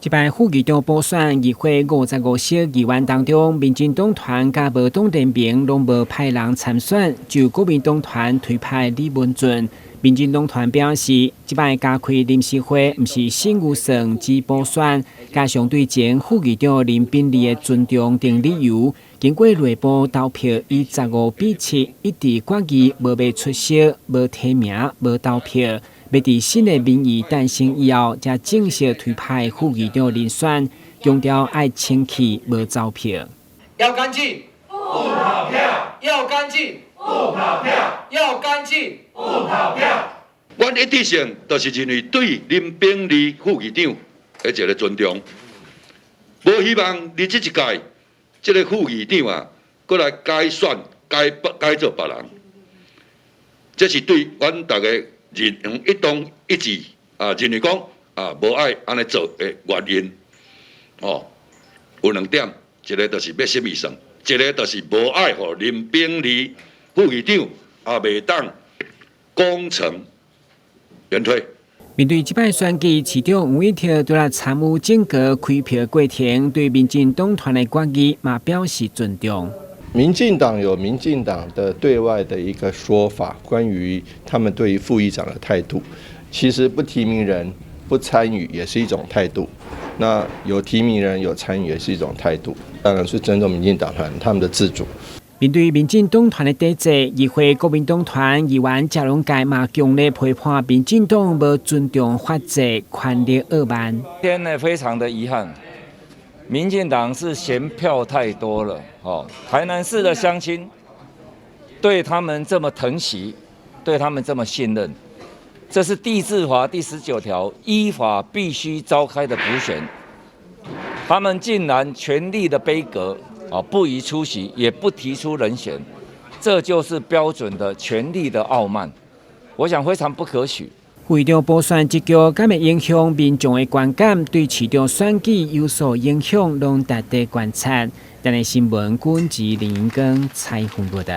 这摆副议长补选议会55席议员当中，民进党团甲无党联盟拢无派人参选，就国民党团推派李文俊。民进党团表示，这摆加开临时会，毋是新预算之补选，加上对前副议长林秉利的尊重等理由，经过内部投票以15-7，一致决议无被出席、无提名、无投票。要伫新的民意诞生以后，才正式推派副议长人选，强调爱清气，无走票。要干净，不跑票；要干净，不跑票；要干净，不跑票。阮一致性就是认为对林秉利副议长的一个尊重，无希望你这一届这个副议长啊，过来改选改做别人，这是对阮大家认同一党一致认为讲无爱安尼做的原因。有两点，一个就是要什么算，一个就是无爱互林秉利副议长未当功成原退。面对这摆选举，市长吴一跳对来参与整个开票过程，对民进党团的决议嘛表示尊重。民进党有民进党的对外的一个说法，关于他们对于副议长的态度，其实不提名人不参与也是一种态度，那有提名人有参与也是一种态度，当然是尊重民进党团他们的自主。面对民进党团的抵制，议会国民党团议员谢龙介嘛强烈批判民进党无尊重法制，权力扼慢。今天呢，非常的遗憾。民进党是嫌票太多了，台南市的乡亲对他们这么疼惜，对他们这么信任，这是地制法第19条依法必须召开的补选，他们竟然全力的杯葛，不宜出席，也不提出人选，这就是标准的权力的傲慢，我想非常不可取。副议长补选这局敢会影响民众的观感，对市长选举有所影响，拢值得观察。但系新闻，军事林英根采访报道。